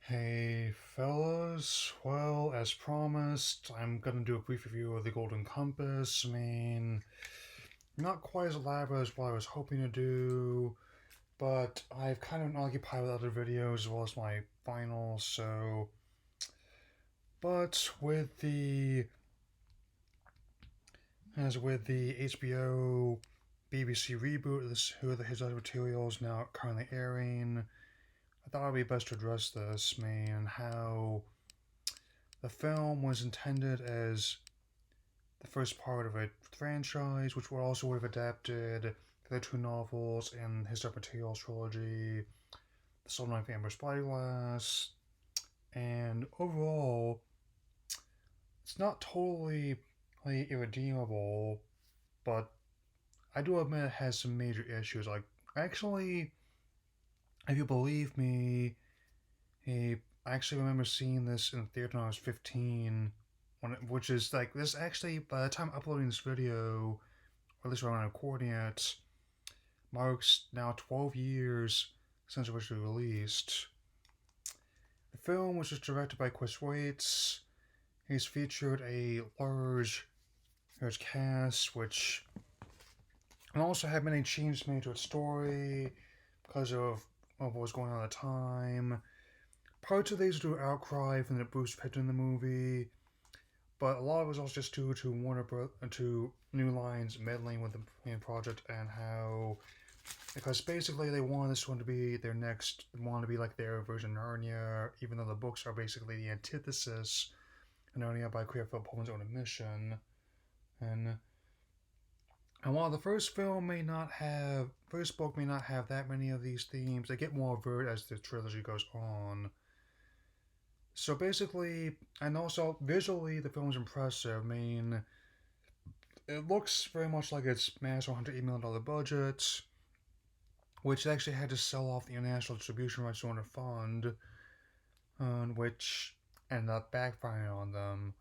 Hey fellas, well, as promised, I'm gonna do a brief review of the Golden Compass. Not quite as elaborate as what I was hoping to do, but I've kind of been occupied with other videos as well as my finals, so. But with the HBO BBC reboot, Who Are the His Other Materials now currently airing, I thought it'd be best to address this, how the film was intended as the first part of a franchise, which would have adapted the two novels in his Dark Materials trilogy, The Soul Knife Amber Spyglass, and overall, it's not totally irredeemable, but I do admit it has some major issues. Like, actually, if you believe me, I actually remember seeing this in the theater when I was 15, which is like, this actually, by the time uploading this video, or at least when I'm recording it, marks now 12 years since it was released. The film was just directed by Chris Waits. He's featured a large cast, which and also had many changes made to its story because of what was going on at the time. Parts of these drew outcry from the Bruce Pitt in the movie, but a lot of it was also just due to to New Line's meddling with the main project and how, because basically they wanted this one to be their next, wanted to be like their version of Narnia, even though the books are basically the antithesis of Narnia by Queer Philip Pullman's own admission. And and while the first book may not have that many of these themes, they get more overt as the trilogy goes on. So basically, and also visually, the film's impressive. It looks very much like its massive $108 million budget, which actually had to sell off the international distribution rights to a fund, which ended up backfiring on them.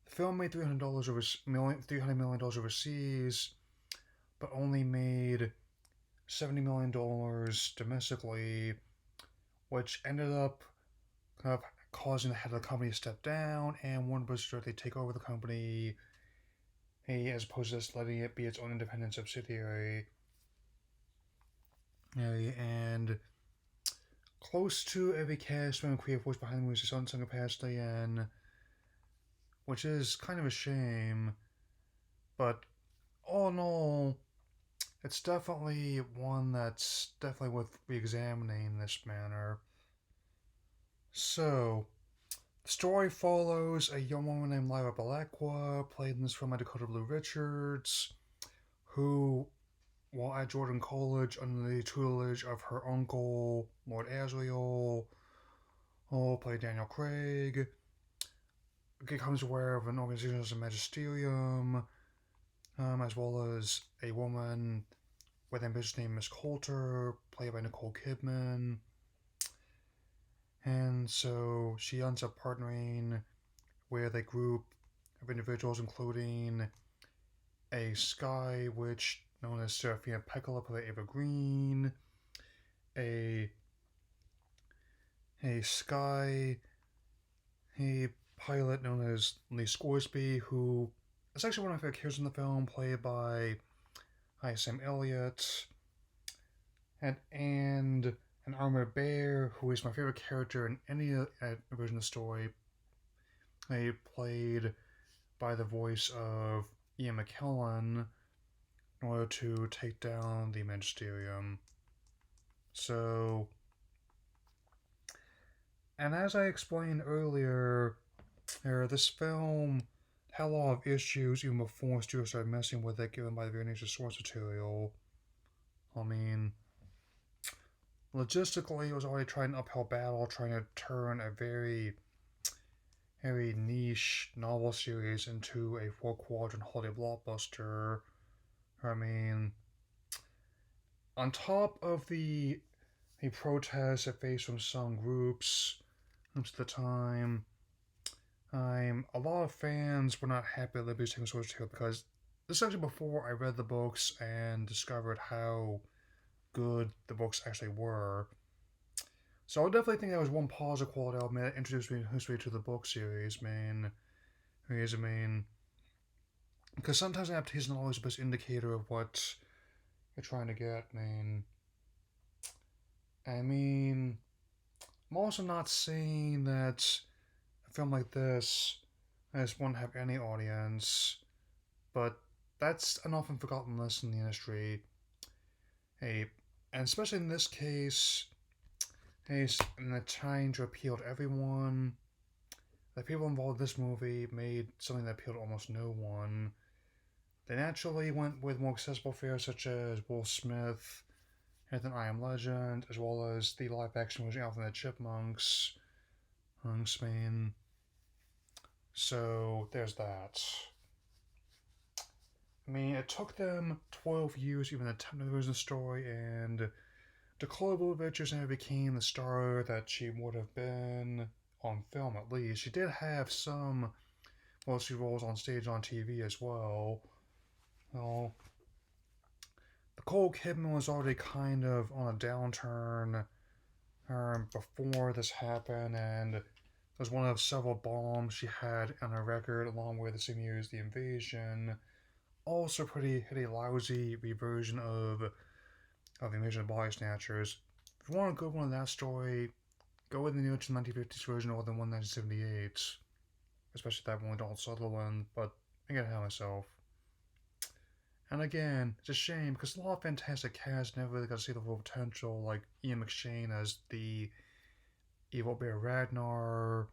The film made $300 million overseas, but only made $70 million domestically, which ended up kind of causing the head of the company to step down and Warner Bros. Directly take over the company, as opposed to just letting it be its own independent subsidiary. And close to every cast member and creative voice behind the movie is in some capacity, and which is kind of a shame. But all in all, it's definitely one that's definitely worth re-examining in this manner. So, the story follows a young woman named Lyra Belacqua, played in this film by Dakota Blue Richards, who, while at Jordan College under the tutelage of her uncle, Lord Asriel, played Daniel Craig, becomes aware of an organization as a magisterium, as well as a woman with an ambitious name Miss Coulter, played by Nicole Kidman. And so she ends up partnering with a group of individuals, including a sky witch known as Seraphina Pecola, played by Ava Green, a a sky a pilot known as Lee Scoresby, who is actually one of my favorite characters in the film, played by Sam Elliott, and an armored bear, who is my favorite character in any version of the story, played by the voice of Ian McKellen, in order to take down the Magisterium. So, and as I explained earlier, this film had a lot of issues even before studio started messing with it, given by the very nature of source material. I mean, logistically, it was already trying an uphill battle, trying to turn a very niche novel series into a four-quadrant holiday blockbuster. I mean, on top of the protests it faced from some groups at the time, a lot of fans were not happy that Libby's taking source material because this is actually before I read the books and discovered how good the books actually were. So I definitely think that was one positive quality element that introduced me history to the book series, man. I mean, because sometimes adaptation is not always the best indicator of what you're trying to get, man. I mean, I'm also not saying that a film like this just won't have any audience, but that's an often forgotten lesson in the industry. Hey, and especially in this case, hey, in the trying to appeal to everyone, the people involved in this movie made something that appealed to almost no one. They naturally went with more accessible fares such as Will Smith, and I Am Legend, as well as the live action version of the Chipmunks, Spain. So there's that. I mean, it took them 12 years even to attempt to lose the story, and Nicole Blovich never became the star that she would have been on film, at least. She did have some mostly roles on stage on TV as well. Well, Nicole Kidman was already kind of on a downturn before this happened, and it was one of several bombs she had on her record, along with the same year as The Invasion. Also, pretty lousy reversion of The Invasion of Body Snatchers. If you want a good one of that story, go with the new 1950s version or the one 1978, especially that one with Donald Sutherland. But I get ahead of myself. And again, it's a shame because a lot of fantastic casts never really got to see the full potential, like Ian McShane as the evil Bear Ragnar,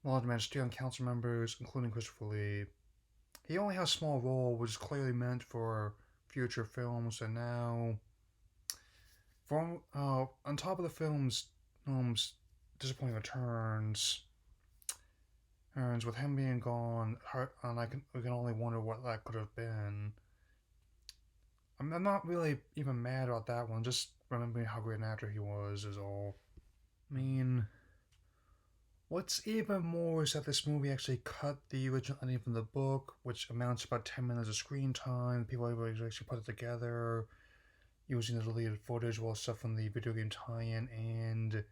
a lot of the student council members, including Christopher Lee. He only has a small role, which is clearly meant for future films, and now, from on top of the film's disappointing returns, with him being gone, and we can only wonder what that could have been. I'm not really even mad about that one. Just remembering how great an actor he was is all. I mean, what's even more is that this movie actually cut the original ending from the book, which amounts to about 10 minutes of screen time. People were able to actually put it together using the deleted footage, well, stuff from the video game tie-in and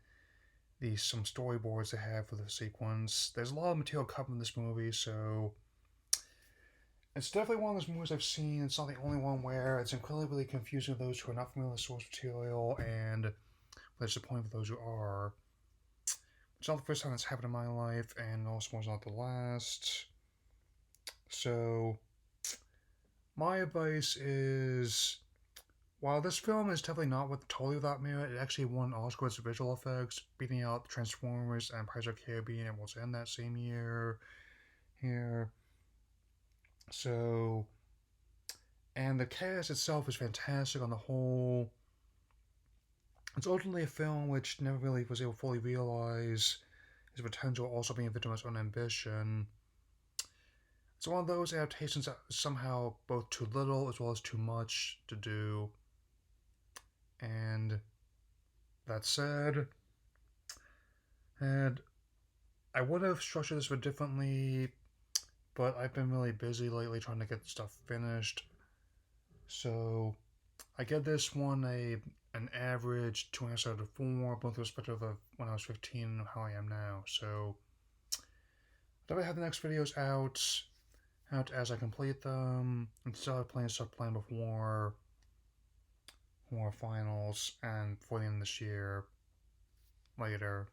some storyboards they have for the sequence. There's a lot of material cut from this movie, so it's definitely one of those movies I've seen. It's not the only one where it's incredibly confusing for those who are not familiar with the source material, and disappointing for those who are. It's not the first time that's happened in my life, and also was not the last. So, my advice is, while this film is definitely not totally without merit, it actually won Oscars for visual effects, beating out Transformers and Pirates of the Caribbean. It was in that same year. Here, so, and the cast itself is fantastic on the whole. It's ultimately a film which never really was able to fully realize his potential, also being a victim of his own ambition. It's one of those adaptations that is somehow both too little as well as too much to do. And that said, and I would have structured this bit differently, but I've been really busy lately trying to get stuff finished. So I give this one an average 2.5 out of 4, both with respect to when I was 15 and how I am now. So I'll have the next videos out as I complete them, and start playing before finals and before the end of this year later.